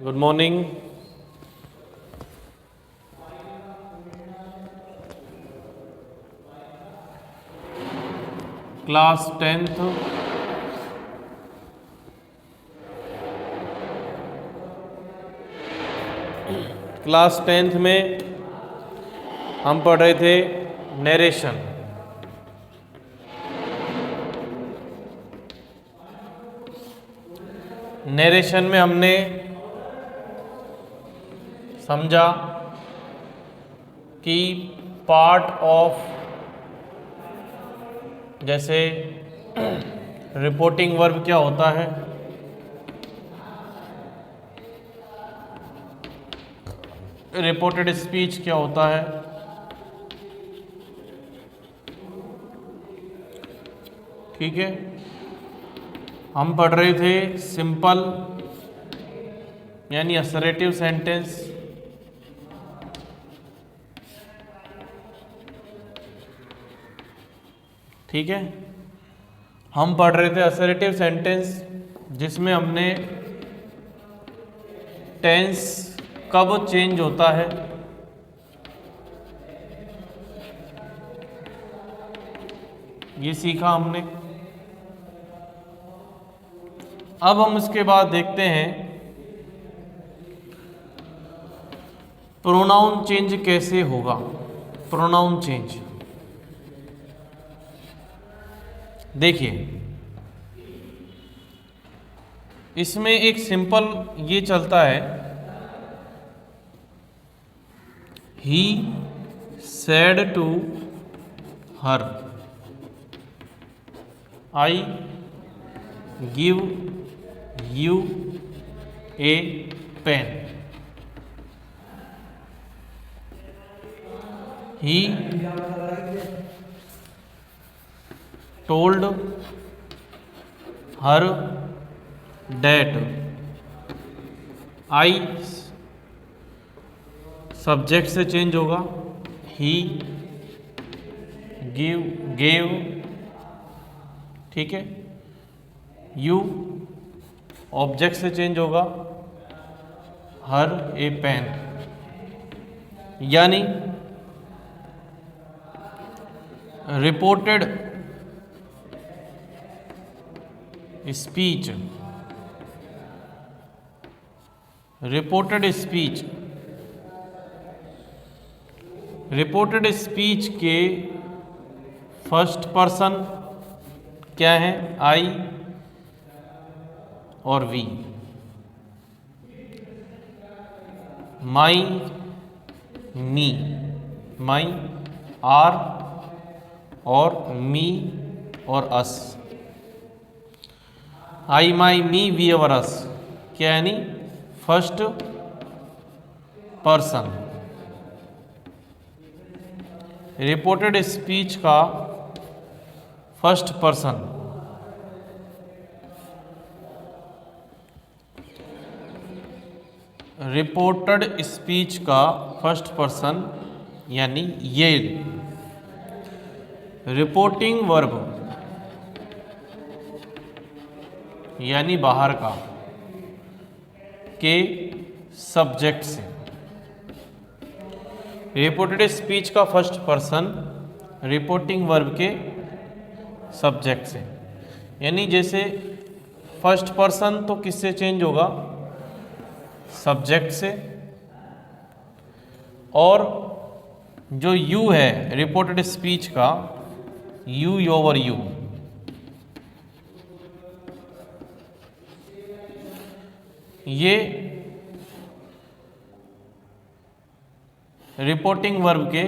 Good morning. Class 10th में हम पढ़ रहे थे नरेशन। नरेशन में हमने समझा कि पार्ट ऑफ, जैसे रिपोर्टिंग वर्ब क्या होता है, रिपोर्टेड स्पीच क्या होता है, ठीक है। हम पढ़ रहे थे सिंपल यानी असर्टिव सेंटेंस, ठीक है। हम पढ़ रहे थे असर्टिव सेंटेंस जिसमें हमने टेंस कब चेंज होता है, ये सीखा हमने। अब हम उसके बाद देखते हैं प्रोनाउन चेंज कैसे होगा। प्रोनाउन चेंज देखिए, इसमें एक सिंपल ये चलता है, he said to her, I give you a pen, he told her that, I subject से चेंज होगा, ही गेव, ठीक है। यू ऑब्जेक्ट से चेंज होगा, हर ए पेन। यानी रिपोर्टेड स्पीच, रिपोर्टेड स्पीच के फर्स्ट पर्सन क्या है, आई और we. My, me, my, are और मी और अस। आई, माई, मी, वी और अस क्या, यानी फर्स्ट पर्सन। रिपोर्टेड स्पीच का फर्स्ट पर्सन यानी ये। रिपोर्टिंग वर्ब यानी बाहर का, के सब्जेक्ट से। रिपोर्टेड स्पीच का फर्स्ट पर्सन रिपोर्टिंग वर्ब के सब्जेक्ट से। यानी जैसे फर्स्ट पर्सन तो किससे चेंज होगा, सब्जेक्ट से, और जो यू है रिपोर्टेड स्पीच का, यू ओवर यू, ये रिपोर्टिंग वर्ब के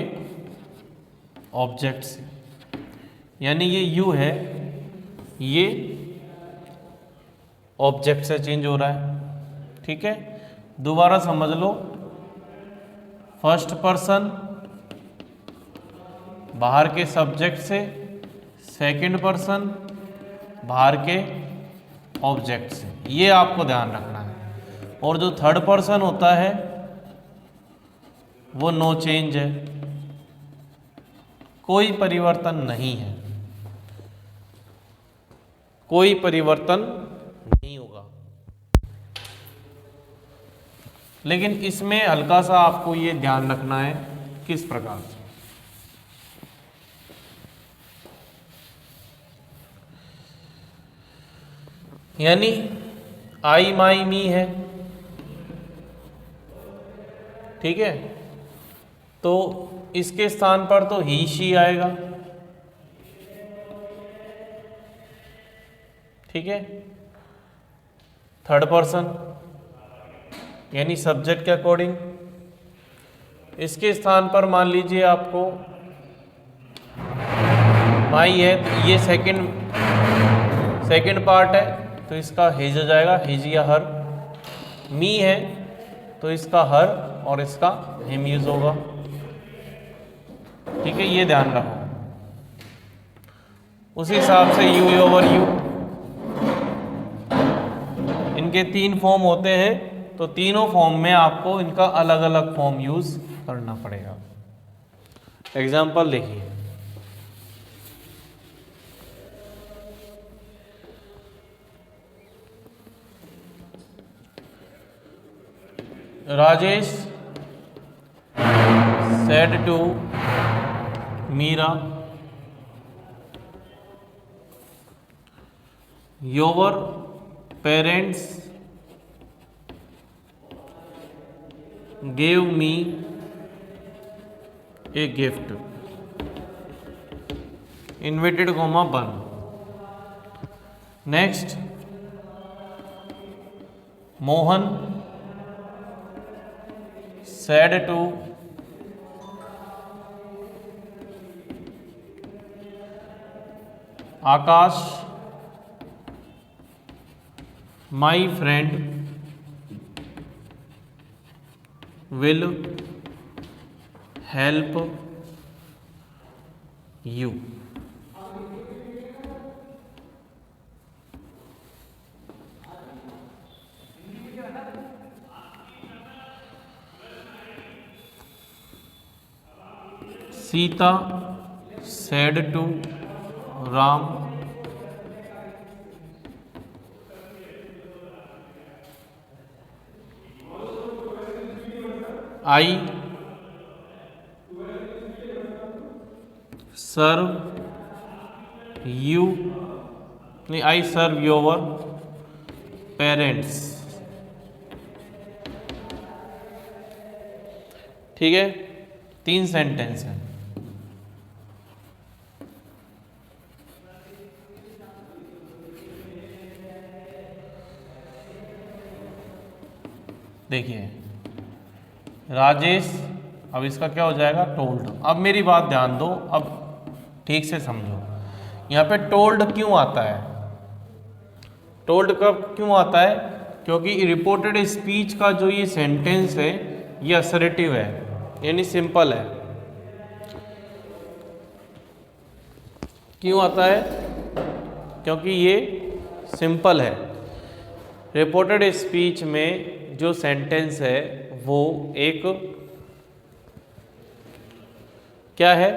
ऑब्जेक्ट से। यानी ये यू है, ये ऑब्जेक्ट से चेंज हो रहा है, ठीक है। दोबारा समझ लो, फर्स्ट पर्सन बाहर के सब्जेक्ट से, सेकंड पर्सन बाहर के ऑब्जेक्ट से, ये आपको ध्यान रखना है। और जो थर्ड पर्सन होता है वो नो चेंज है, कोई परिवर्तन नहीं है, कोई परिवर्तन नहीं होगा। लेकिन इसमें हल्का सा आपको ये ध्यान रखना है किस प्रकार से। यानी आई माई मी है, ठीक है, तो इसके स्थान पर तो ही शी आएगा, ठीक है, थर्ड पर्सन यानी सब्जेक्ट के अकॉर्डिंग। इसके स्थान पर मान लीजिए आपको माई है, तो ये सेकंड पार्ट है, तो इसका हिज हो जाएगा, हिज या हर। मी है तो इसका हर और इसका हिम यूज होगा, ठीक है, ये ध्यान रखो। उसी हिसाब से यू ओवर यू, इनके 3 फॉर्म होते हैं, तो तीनों फॉर्म में आपको इनका अलग अलग फॉर्म यूज करना पड़ेगा। एग्जाम्पल देखिए, Rajesh said to Meera, your parents gave me a gift, inverted comma 1. Next, Mohan said to Akash, my friend will help you. Sita said to Ram, I serve you, I serve your parents, ठीक है, 3 sentence हैं। देखिए राजेश, अब इसका क्या हो जाएगा, told. अब मेरी बात ध्यान दो, अब ठीक से समझो, यहाँ पे टोल्ड क्यों आता है, टोल्ड कब क्यों आता है, क्योंकि रिपोर्टेड स्पीच का जो ये सेंटेंस है ये असर्टिव है, यानी सिंपल है। क्यों आता है, क्योंकि ये सिंपल है। रिपोर्टेड स्पीच में जो सेंटेंस है वो एक क्या है,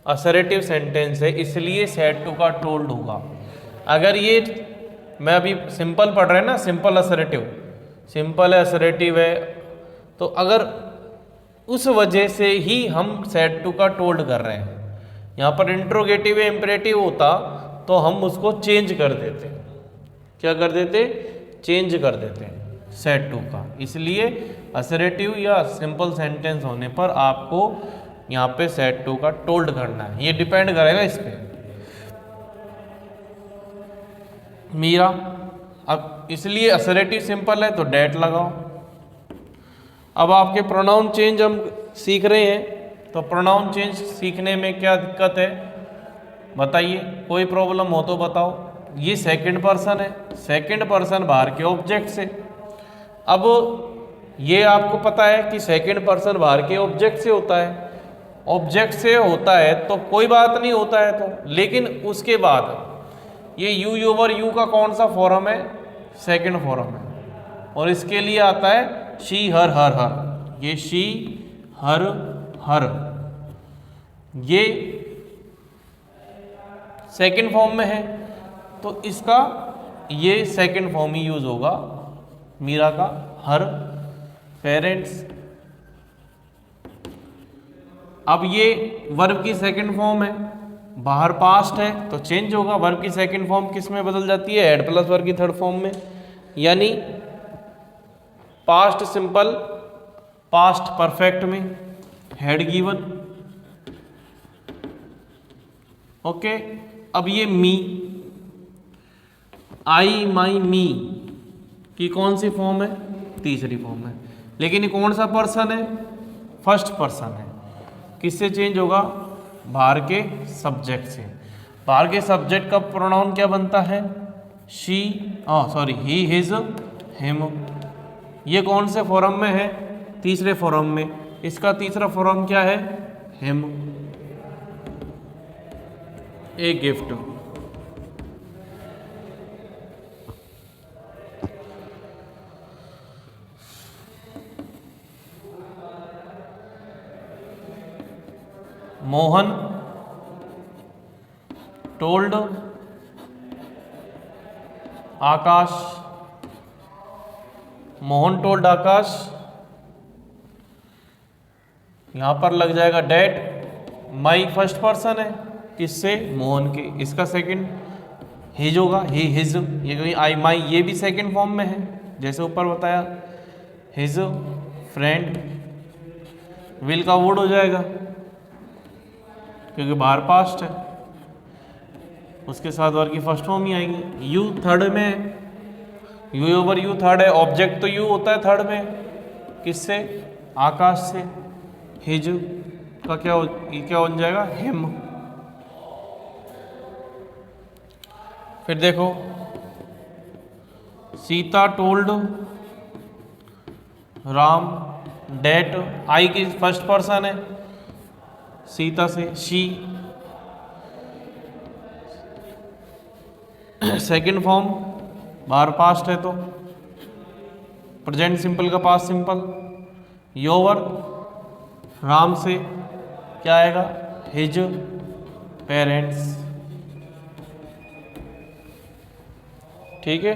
असर्टिव सेंटेंस है, इसलिए सेड टू का टोल्ड होगा। अगर ये मैं अभी सिंपल पढ़ रहे हैं ना, सिंपल असर्टिव, सिंपल है असर्टिव है, तो अगर उस वजह से ही हम सेड टू का टोल्ड कर रहे हैं। यहाँ पर इंट्रोगेटिव या इम्परेटिव होता तो हम उसको चेंज कर देते, क्या कर देते, चेंज कर देते हैं सेड टू का। इसलिए असर्टिव या सिंपल सेंटेंस होने पर आपको यहाँ पे सेड टू का टोल्ड करना है, ये डिपेंड करेगा इस पे। मीरा, अब इसलिए असर्टिव सिंपल है तो डेट लगाओ। अब आपके प्रोनाउन चेंज हम सीख रहे हैं, तो प्रोनाउन चेंज सीखने में क्या दिक्कत है बताइए, कोई प्रॉब्लम हो तो बताओ। ये सेकंड पर्सन है, सेकंड पर्सन बाहर के ऑब्जेक्ट से। अब ये आपको पता है कि सेकंड पर्सन बाहर के ऑब्जेक्ट से होता है, ऑब्जेक्ट से होता है तो कोई बात नहीं होता है तो, लेकिन उसके बाद ये यू ओवर यू का कौन सा फॉर्म है, सेकंड फॉर्म है, और इसके लिए आता है शी हर हर हर। ये शी हर हर ये सेकंड फॉर्म में है, तो इसका ये सेकंड फॉर्म ही यूज होगा मीरा का हर पेरेंट्स। अब ये वर्ब की सेकंड फॉर्म है, बाहर पास्ट है तो चेंज होगा। वर्ब की सेकंड फॉर्म किस में बदल जाती है? हेड प्लस वर्ब की थर्ड फॉर्म में, यानी पास्ट सिंपल पास्ट परफेक्ट में हैड गिवन। ओके, अब ये मी, आई माई मी की कौन सी फॉर्म है? तीसरी फॉर्म है, लेकिन ये कौन सा पर्सन है? फर्स्ट पर्सन है। किससे चेंज होगा? बाहर के सब्जेक्ट से। बाहर के सब्जेक्ट का प्रोनाउन क्या बनता है? She, sorry he, his, him. ये कौन से फॉर्म में है? तीसरे फॉर्म में। इसका तीसरा फॉर्म क्या है? Him. A gift. Mohan told Akash. Mohan told Akash, यहां पर लग जाएगा डैट। माई फर्स्ट पर्सन है, किससे? मोहन के। इसका सेकंड हिज होगा, ही हिज। ये कोई आई माई, ये भी सेकंड फॉर्म में है जैसे ऊपर बताया। हिज फ्रेंड, विल का वुड हो जाएगा क्योंकि बाहर पास्ट है, उसके साथ वर्ब की फर्स्ट फॉर्म ही आएगी। यू थर्ड में, यू ओवर यू थर्ड है, ऑब्जेक्ट तो यू होता है थर्ड में, किससे? आकाश से। हिज का क्या बन जाएगा? हिम। फिर देखो, सीता टोल्ड राम डैट। आई की फर्स्ट पर्सन है, सीता से शी। सेकंड फॉर्म बाहर पास्ट है तो प्रेजेंट सिंपल का पास्ट सिंपल। योवर राम से क्या आएगा? His parents. ठीक है,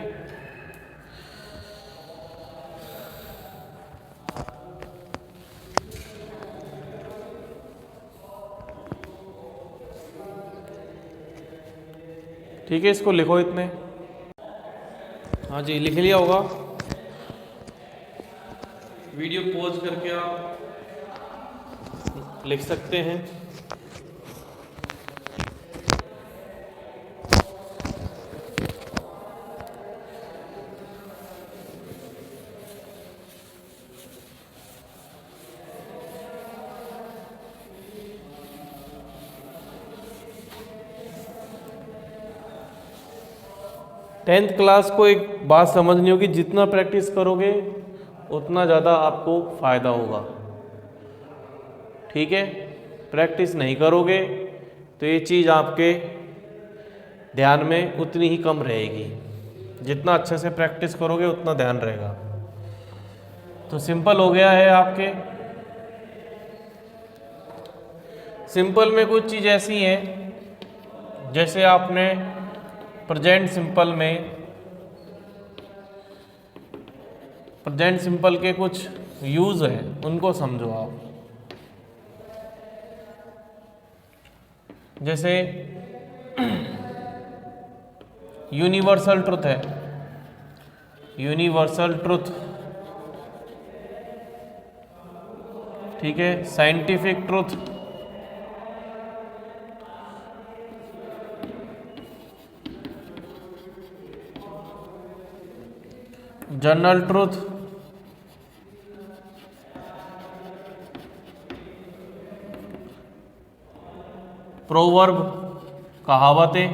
ठीक है, इसको लिखो इतने। हाँ जी, लिख लिया होगा। वीडियो पॉज करके आप लिख सकते हैं। टेंथ क्लास को एक बात समझनी होगी, जितना प्रैक्टिस करोगे उतना ज़्यादा आपको फ़ायदा होगा। ठीक है, प्रैक्टिस नहीं करोगे तो ये चीज़ आपके ध्यान में उतनी ही कम रहेगी। जितना अच्छे से प्रैक्टिस करोगे उतना ध्यान रहेगा। तो सिंपल हो गया है आपके। सिंपल में कुछ चीज़ ऐसी हैं, जैसे आपने प्रेजेंट सिंपल में प्रेजेंट सिंपल के कुछ यूज हैं, उनको समझो आप। जैसे यूनिवर्सल ट्रुथ है, यूनिवर्सल ट्रुथ। ठीक है, scientific truth, general truth, proverb कहावतें,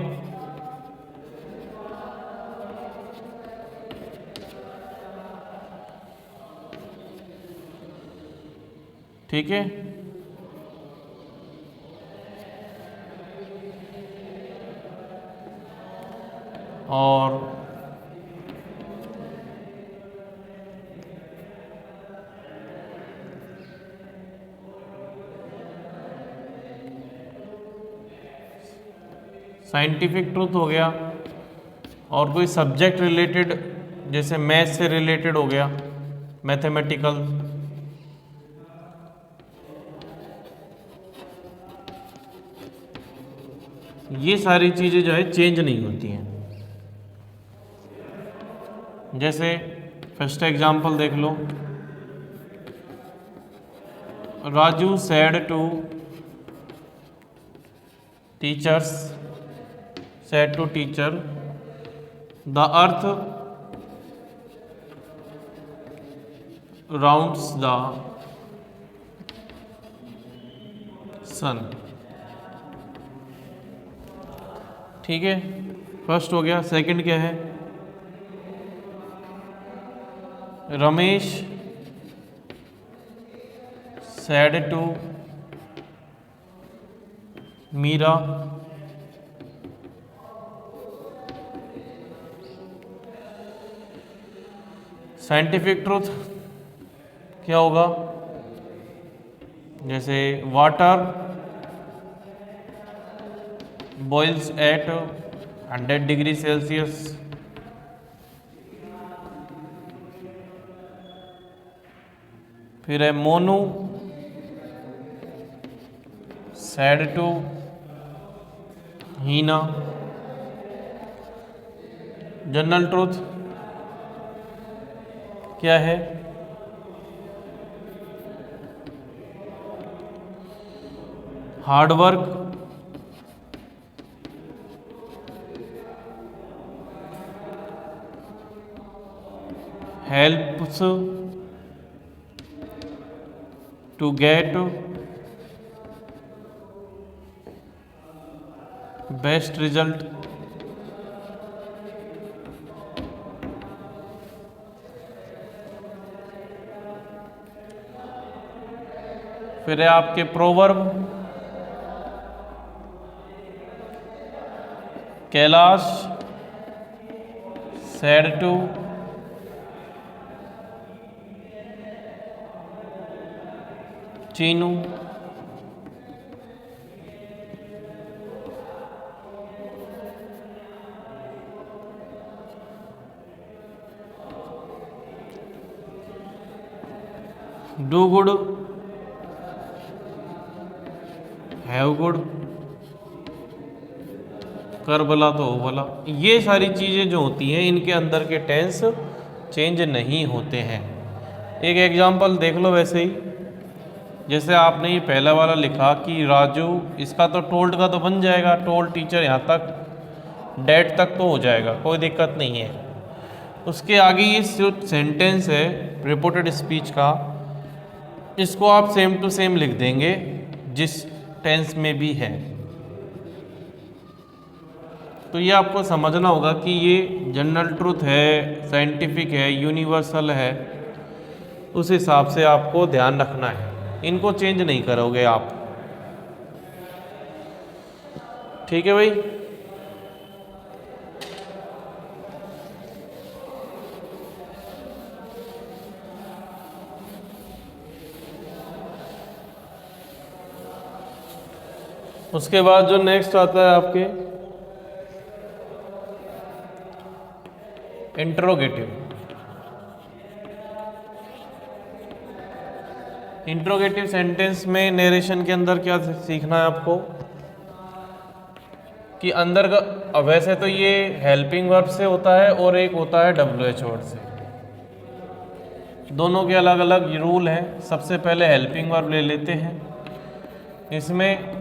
ठीक है। और साइंटिफिक ट्रूथ हो गया, और कोई सब्जेक्ट रिलेटेड जैसे मैथ से रिलेटेड हो गया, मैथमेटिकल, ये सारी चीज़ें जो है चेंज नहीं होती हैं। जैसे फर्स्ट एग्जांपल देख लो, Raju said to teachers, said to teacher the earth rounds the sun. ठीक है, फर्स्ट हो गया। सेकंड क्या है, Ramesh said to Meera scientific truth क्या होगा, जैसे water boils at 100 degree Celsius. फिर है Monu said to Heena. General truth क्या है, hard work helps to get best result. फिर है आपके proverb, Kailash said to Chinu. Do good have good, कर भला तो हो भला। ये सारी चीज़ें जो होती हैं इनके अंदर के टेंस चेंज नहीं होते हैं। एक एग्जांपल देख लो वैसे ही, जैसे आपने ये पहला वाला लिखा कि राजू, इसका तो टोल्ड का तो बन जाएगा, टोल्ड टीचर यहाँ तक डेट तक तो हो जाएगा, कोई दिक्कत नहीं है। उसके आगे ये जो सेंटेंस है रिपोर्टेड स्पीच का, इसको आप सेम टू सेम लिख देंगे जिस टेंस में भी है। तो ये आपको समझना होगा कि ये जनरल ट्रूथ है, साइंटिफिक है, यूनिवर्सल है, उस हिसाब से आपको ध्यान रखना है, इनको चेंज नहीं करोगे आप। ठीक है भाई। उसके बाद जो नेक्स्ट आता है आपके इंट्रोगेटिव। इंट्रोगेटिव सेंटेंस में नरेशन के अंदर क्या सीखना है आपको कि अंदर का, वैसे तो ये हेल्पिंग वर्ब से होता है और एक होता है WH वर्ड से, दोनों के अलग अलग रूल हैं। सबसे पहले हेल्पिंग वर्ब ले लेते हैं। इसमें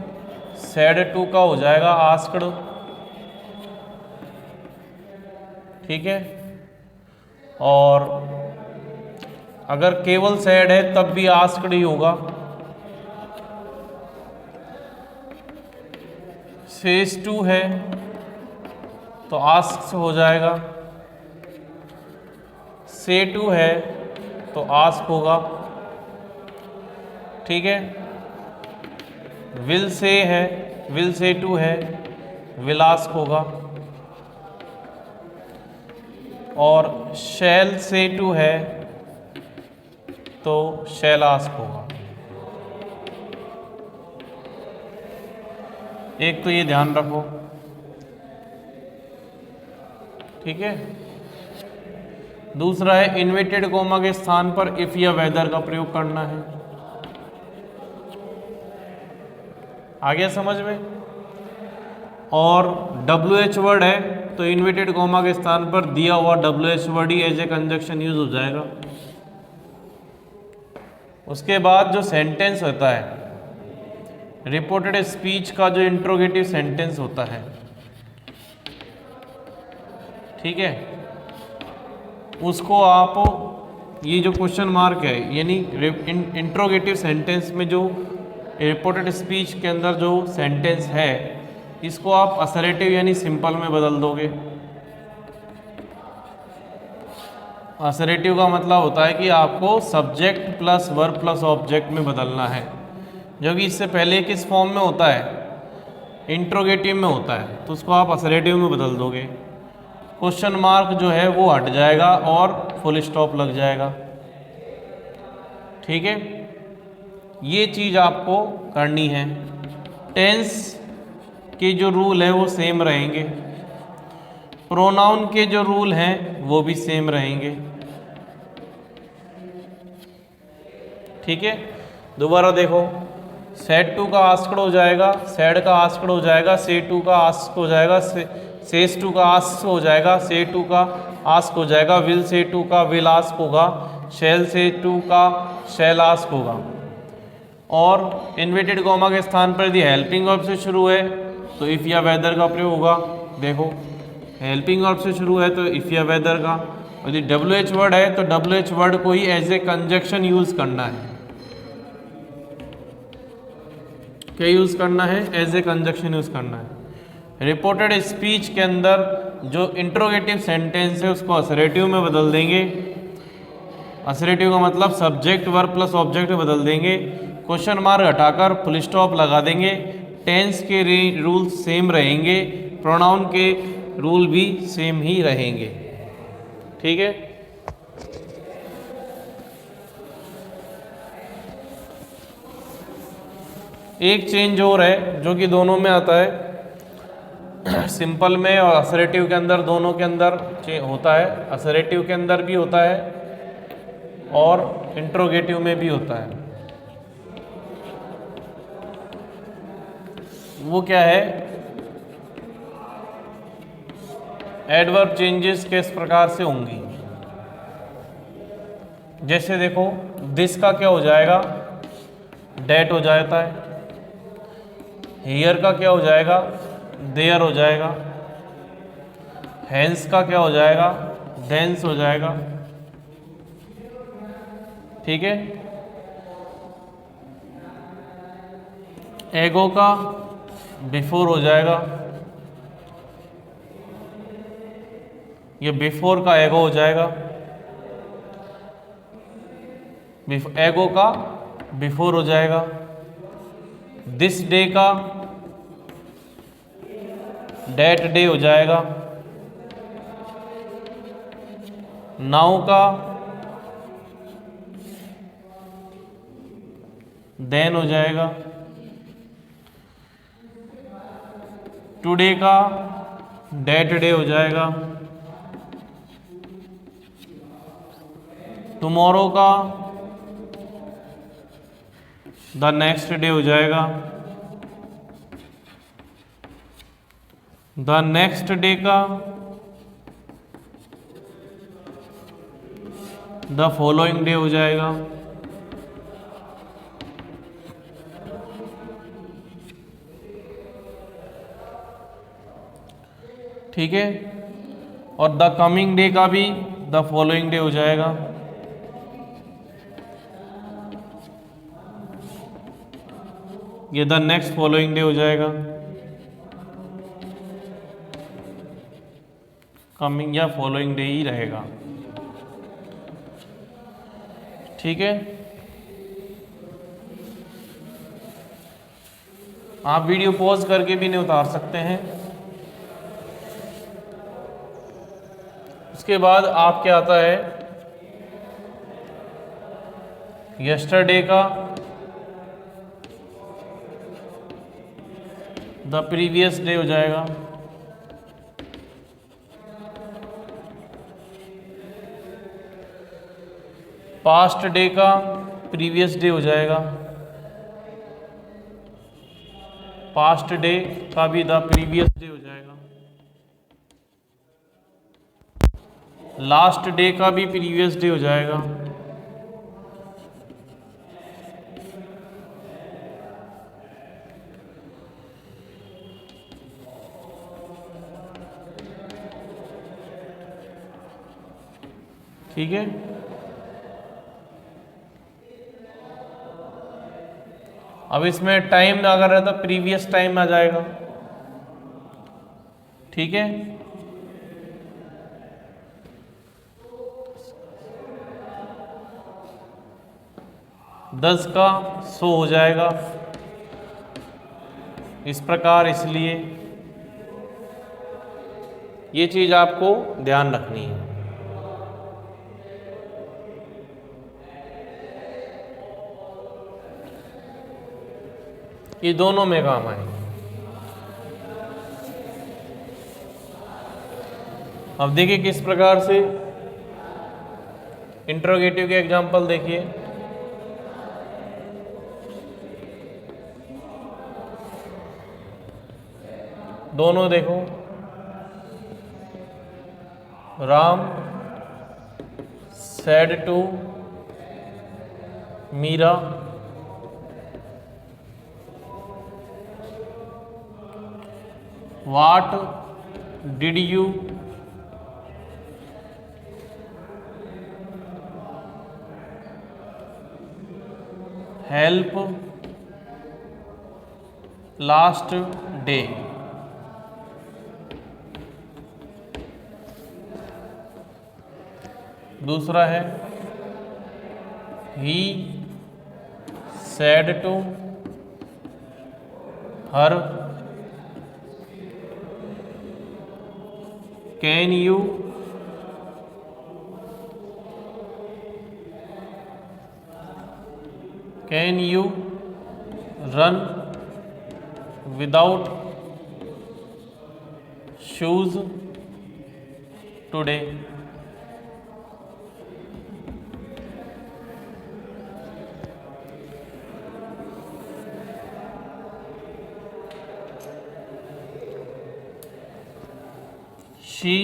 सैड टू का हो जाएगा आस्क्ड, ठीक है, और अगर केवल सैड है तब भी आस्क्ड ही होगा। सेज टू है तो आस्क्स हो जाएगा, से टू है तो आस्क होगा, ठीक है। विल से है, विल से टू है, विल आस्क होगा, और शैल से टू है तो शैल आस्क होगा। एक तो ये ध्यान रखो, ठीक है। दूसरा है इन्वर्टेड कोमा के स्थान पर इफ या वेदर का प्रयोग करना है। आ गया समझ में? और WH वर्ड है तो इन्वर्टेड कोमा के स्थान पर दिया हुआ WH word he as a conjunction use हो जाएगा। उसके बाद जो सेंटेंस होता है रिपोर्टेड स्पीच का, जो इंट्रोगेटिव सेंटेंस होता है, ठीक है, उसको आप ये जो क्वेश्चन मार्क है यानी इंट्रोगेटिव सेंटेंस में जो रिपोर्टेड स्पीच के अंदर जो सेंटेंस है इसको आप असर्टिव यानी सिंपल में बदल दोगे। असर्टिव का मतलब होता है कि आपको subject plus verb plus object में बदलना है, जो कि इससे पहले किस फॉर्म में होता है, इंट्रोगेटिव में होता है, तो उसको आप असर्टिव में बदल दोगे। क्वेश्चन मार्क जो है वो हट जाएगा और फुल स्टॉप लग जाएगा। ठीक है, ये चीज़ आपको करनी है। टेंस के जो रूल है वो सेम रहेंगे, प्रोनाउन के जो रूल हैं वो भी सेम रहेंगे। ठीक है, दोबारा देखो, सेड टू का आस्क्ड हो जाएगा, सेड का आस्क्ड हो जाएगा, से टू का आस्क हो जाएगा, सेस टू का आस्क हो जाएगा, से टू का आस्क हो जाएगा, विल से टू का विल आस्क होगा, शैल से टू का शैल आस्क होगा। और इन्वर्टेड कॉमा के स्थान पर यदि हेल्पिंग वर्ब से शुरू है तो इफ या वेदर का प्रयोग होगा। देखो, हेल्पिंग वर्ब से शुरू है तो इफ या वेदर का, यदि WH वर्ड है तो WH वर्ड को ही एज ए कंजक्शन यूज करना है। क्या यूज करना है? एज ए कंजक्शन यूज करना है। रिपोर्टेड स्पीच के अंदर जो इंट्रोगेटिव सेंटेंस है उसको असर्टिव में बदल देंगे। असर्टिव का मतलब सब्जेक्ट वर्ब प्लस ऑब्जेक्ट में बदल देंगे। क्वेश्चन मार्क हटाकर फुल स्टॉप लगा देंगे। टेंस के रूल सेम रहेंगे, प्रोनाउन के रूल भी सेम ही रहेंगे। ठीक है, एक चेंज और है जो कि दोनों में आता है, सिंपल में और असर्टिव के अंदर, दोनों के अंदर होता है। असर्टिव के अंदर भी होता है और इंट्रोगेटिव में भी होता है। वो क्या है? एडवर्ब चेंजेस किस प्रकार से होंगी? जैसे देखो, दिस का क्या हो जाएगा? डेट हो जाता है। हियर का क्या हो जाएगा? देयर हो जाएगा। हैंस का क्या हो जाएगा? देंस हो जाएगा। ठीक है, एगो का बिफोर हो जाएगा, ये बिफोर का एगो हो जाएगा। एगो का बिफोर हो जाएगा। दिस डे का डेट डे हो जाएगा। नाउ का देन हो जाएगा। टुडे का डेट डे हो जाएगा। टुमारो का द नेक्स्ट डे हो जाएगा। द नेक्स्ट डे का द फॉलोइंग डे हो जाएगा। ठीक है, और द कमिंग डे का भी द फॉलोइंग डे हो जाएगा। ये द नेक्स्ट फॉलोइंग डे हो जाएगा। कमिंग या फॉलोइंग डे ही रहेगा। ठीक है, आप वीडियो पॉज करके भी नहीं उतार सकते हैं। उसके बाद आप क्या आता है? यस्टरडे का द प्रीवियस डे हो जाएगा। पास्ट डे का प्रीवियस डे हो जाएगा, पास्ट डे का भी द प्रीवियस डे हो जाएगा, लास्ट डे का भी प्रीवियस डे हो जाएगा, ठीक है। अब इसमें टाइम अगर है तो प्रीवियस टाइम आ जाएगा, ठीक है। दस का 100 हो जाएगा इस प्रकार, इसलिए ये चीज आपको ध्यान रखनी है। ये दोनों में काम आएंगे। अब देखिए किस प्रकार से इंट्रोगेटिव के एग्जाम्पल देखिए। दोनों देखो, Ram said to Meera what did you help last day। दूसरा है he said to her can you run without shoes today। She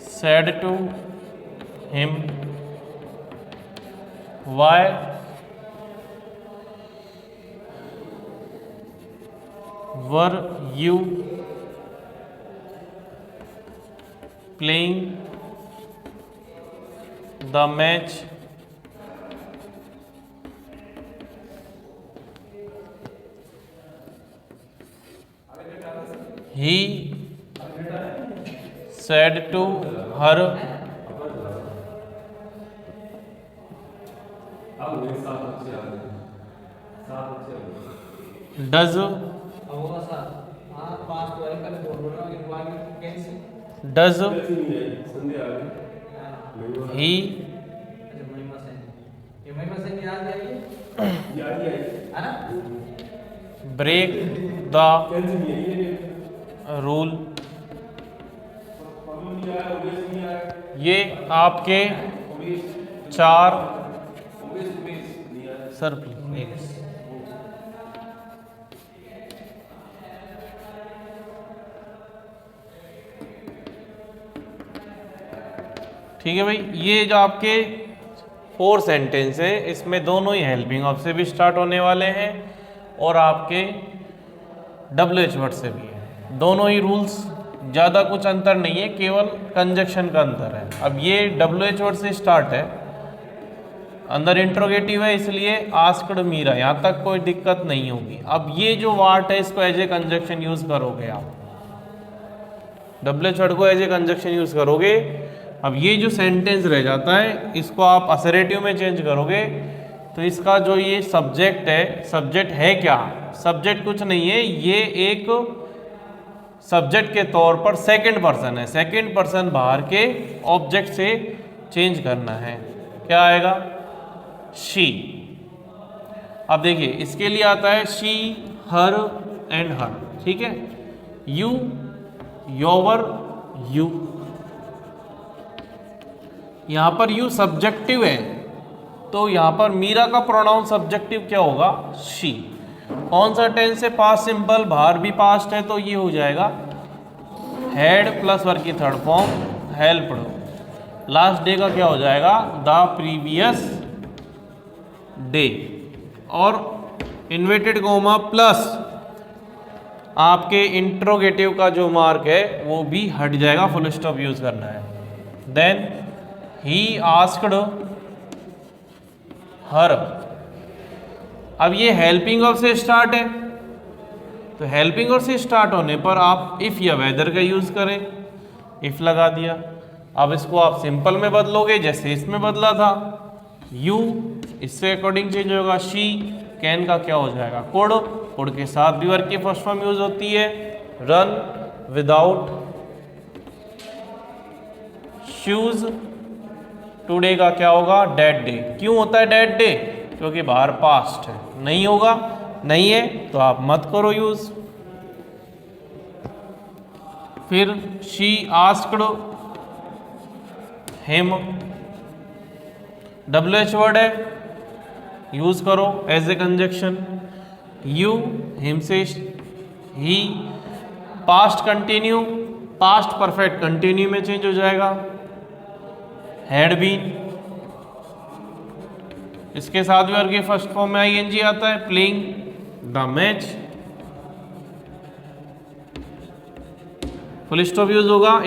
said to him why were you playing the match he said to her does he break the rule। ये आपके चार sir please ठीक है भाई। ये जो आपके 4 sentence है इसमें दोनों ही हेल्पिंग ऑफ से भी स्टार्ट होने वाले हैं और आपके WH वर्ड से भी है। दोनों ही रूल्स, ज़्यादा कुछ अंतर नहीं है, केवल कंजक्शन का अंतर है। अब ये WH वर्ड से स्टार्ट है, अंदर इंट्रोगेटिव है, इसलिए आस्क्ड मीरा, यहाँ तक कोई दिक्कत नहीं होगी। अब ये जो वाट है इसको एज ए कंजक्शन यूज करोगे आप, WH वर्ड को एज ए कंजक्शन यूज करोगे। अब ये जो सेंटेंस रह जाता है इसको आप असरेटिव में चेंज करोगे तो इसका जो ये सब्जेक्ट है, सब्जेक्ट है क्या? सब्जेक्ट कुछ नहीं है, ये एक सब्जेक्ट के तौर पर सेकंड पर्सन है। सेकंड पर्सन बाहर के ऑब्जेक्ट से चेंज करना है। क्या आएगा? शी। अब देखिए इसके लिए आता है शी, हर एंड हर, ठीक है। You, योवर, you. यहाँ पर यू सब्जेक्टिव है, तो यहाँ पर मीरा का प्रोनाउन सब्जेक्टिव क्या होगा? शी। कौन सा टेंस है? पास्ट सिंपल, बाहर भी पास्ट है, तो ये हो जाएगा हैड प्लस वर्ब की third form helped. Last day का क्या हो जाएगा? The previous day. और इन्वर्टेड कोमा प्लस आपके इंट्रोगेटिव का जो मार्क है वो भी हट जाएगा, फुल स्टॉप यूज करना है। Then he asked her. अब ये हेल्पिंग ऑफ से स्टार्ट है, तो हेल्पिंग ऑफ से स्टार्ट होने पर आप इफ या वेदर का यूज करें, इफ लगा दिया। अब इसको आप सिंपल में बदलोगे जैसे इसमें बदला था, यू इससे अकॉर्डिंग चेंज होगा, शी कैन का क्या हो जाएगा? कुड। कुड के साथ भी वर्ब की फर्स्ट फॉर्म यूज होती है, रन विदाउट शूज। टुडे का क्या होगा? Dead day. क्यों होता है डेड डे? क्योंकि बाहर पास्ट है। नहीं होगा, नहीं है तो आप मत करो यूज। फिर she asked him, WH word है, यूज करो as a conjunction. You him से ही, past continue, past perfect continue में चेंज हो जाएगा, हैड बीन। इसके साथ भी वर्ब की फर्स्ट फॉर्म में ING आता है, playing the match. Full stop use होगा,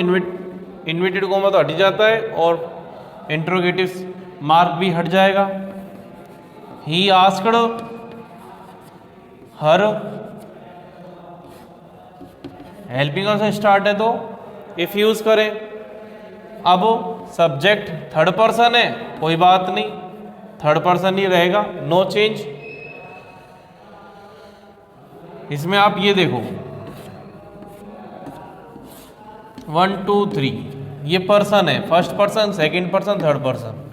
इन्वर्टेड कोमा तो हट ही जाता है और इंट्रोगेटिव मार्क भी हट जाएगा। ही आस्क्ड हर, हेल्पिंग ऑफ से स्टार्ट है तो इफ यूज करें। अब सब्जेक्ट थर्ड पर्सन है, कोई बात नहीं, थर्ड पर्सन ही रहेगा, नो चेंज। इसमें आप ये देखो 1 2 3 ये पर्सन है, first person, second person, third person.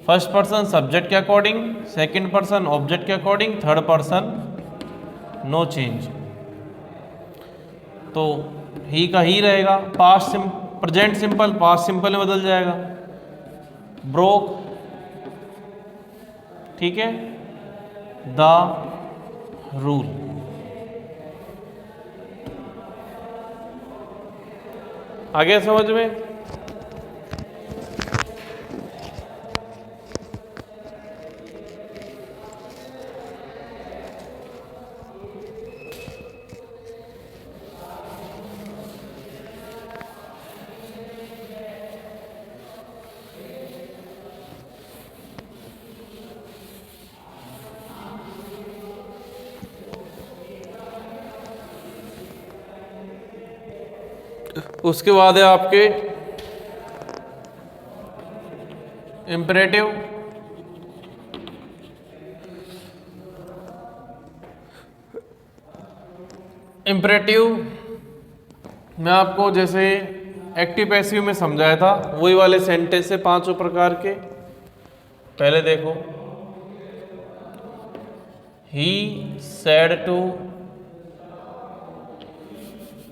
First person subject के अकॉर्डिंग, सेकंड पर्सन ऑब्जेक्ट के according, third person no change. तो ही का ही रहेगा, past present simple past simple में बदल जाएगा, ब्रोक, ठीक है, द रूल। आगे समझ में? उसके बाद है आपके इम्परेटिव। इम्परेटिव मैं आपको जैसे एक्टिव पैसिव में समझाया था वही वाले सेंटेंस है पांचों प्रकार के। पहले देखो, ही सेड टू।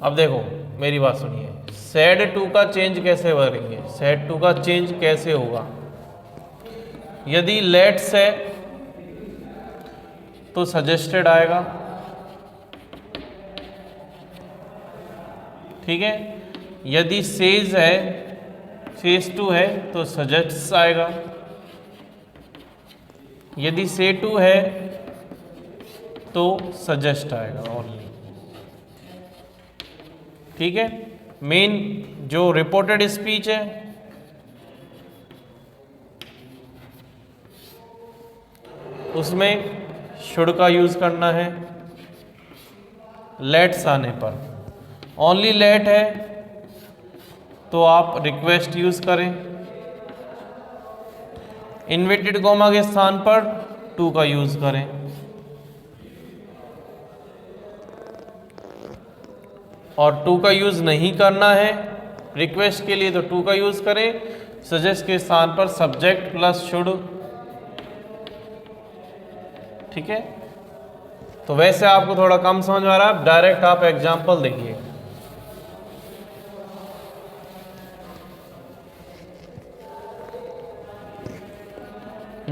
अब देखो मेरी बात सुनिए, सेड टू का चेंज कैसे करेंगे? सेड टू का चेंज कैसे होगा? यदि लेट्स है तो सजेस्टेड आएगा, ठीक है। यदि सेज है, सेज टू है तो सजेस्ट आएगा। यदि से टू है तो सजेस्ट आएगा ओनली, ठीक है। मेन जो रिपोर्टेड स्पीच है उसमें शुड का यूज करना है लेट्स आने पर। ओनली लेट है तो आप रिक्वेस्ट यूज करें। इन्वर्टेड कॉमा के स्थान पर टू का यूज करें। और टू का यूज नहीं करना है रिक्वेस्ट के लिए तो टू का यूज करें। सजेस्ट के स्थान पर सब्जेक्ट प्लस शुड, ठीक है। तो वैसे आपको थोड़ा कम समझ आ रहा है, डायरेक्ट आप एग्जांपल देखिए।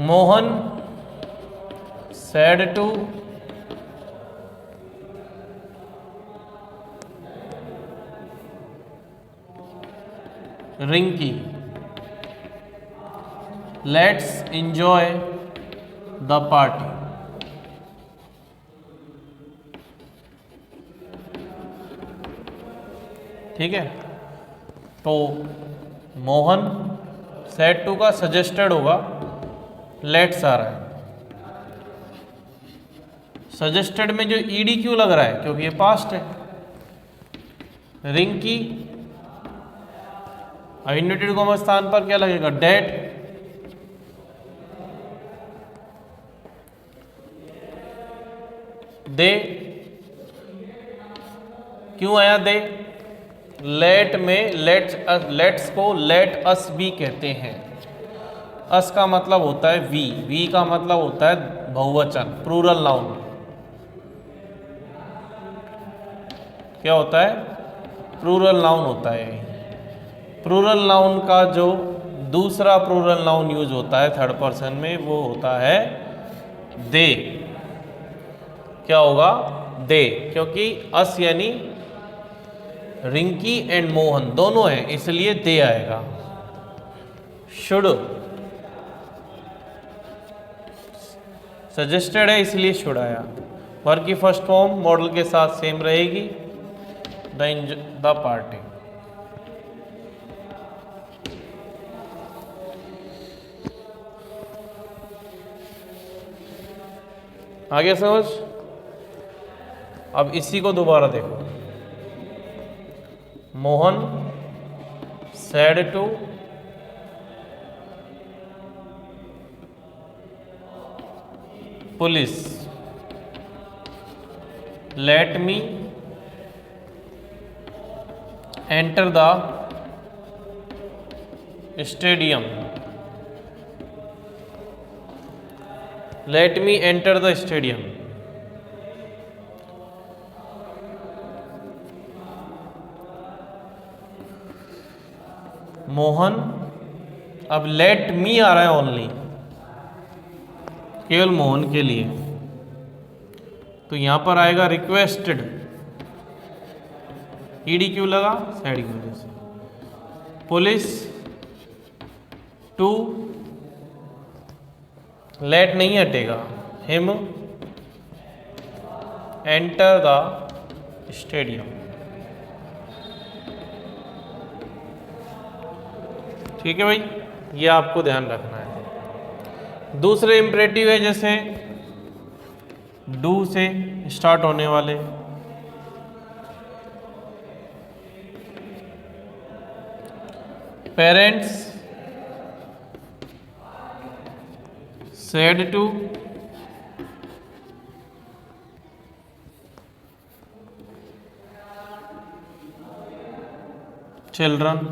Mohan said to Rinky, let's enjoy the party. ठीक है, तो मोहन सेड टू का सजेस्टेड होगा, लेट्स आ रहा है। सजेस्टेड में जो ईडी क्यों लग रहा है, क्योंकि ये पास्ट है। रिंकी इन्वर्टेड कॉमा स्थान पर क्या लगेगा, डेट। दे क्यों आया दे, लेट में लेट्स को लेट अस भी कहते हैं। अस का मतलब होता है वी का मतलब होता है बहुवचन, प्लूरल नाउन। क्या होता है, प्लूरल नाउन होता है। प्लूरल नाउन का जो दूसरा प्लूरल नाउन यूज होता है थर्ड पर्सन में, वो होता है दे। क्या होगा, दे, क्योंकि अस यानी रिंकी एंड मोहन दोनों हैं, इसलिए दे आएगा। शुड सजेस्टेड है, इसलिए शुड आया। वर्ब की फर्स्ट फॉर्म मॉडल के साथ सेम रहेगी, द पार्टी। आगे समझ। अब इसी को दोबारा देखो, Mohan said to police, let me enter the stadium, let me enter the stadium. Mohan, अब लेट मी आ रहा है ओनली, केवल मोहन के लिए, तो यहां पर आएगा रिक्वेस्टेड। ईडी क्यों लगा, साइड की वजह से। पुलिस टू, लेट नहीं हटेगा, हिम एंटर द स्टेडियम। ठीक है भाई, ये आपको ध्यान रखना है। दूसरे इम्परेटिव है, जैसे डू से स्टार्ट होने वाले, parents said to children,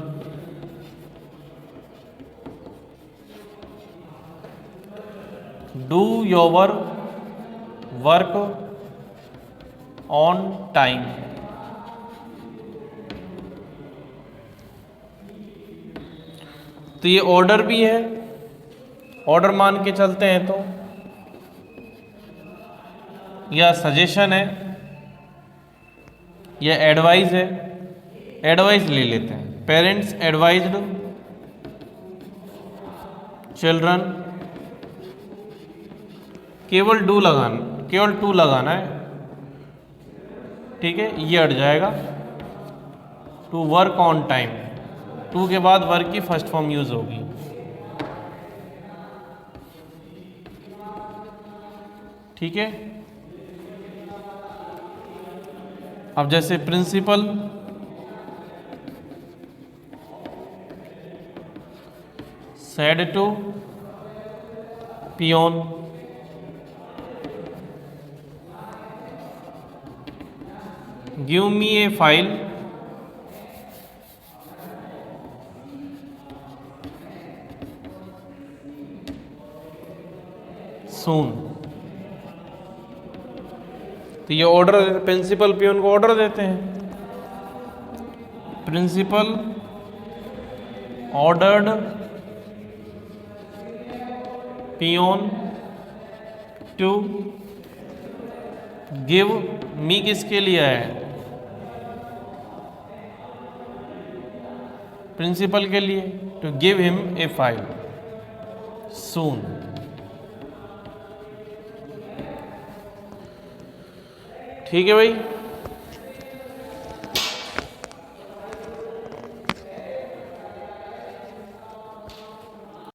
do your work on time। तो ये ऑर्डर भी है, ऑर्डर मान के चलते हैं तो, या सजेशन है, या एडवाइस है। एडवाइस ले लेते हैं, पेरेंट्स एडवाइज्ड चिल्ड्रन, केवल टू लगाना है, ठीक है, ये हट जाएगा। To work on time, to के बाद वर्क की फर्स्ट फॉर्म यूज होगी। ठीक है, अब जैसे principal said to peon, give me a file soon. तो ये ऑर्डर, प्रिंसिपल पियोन को ऑर्डर देते हैं। Principal ordered peon to give me किसके लिए है, प्रिंसिपल के लिए, to give him a file soon. ठीक है भाई।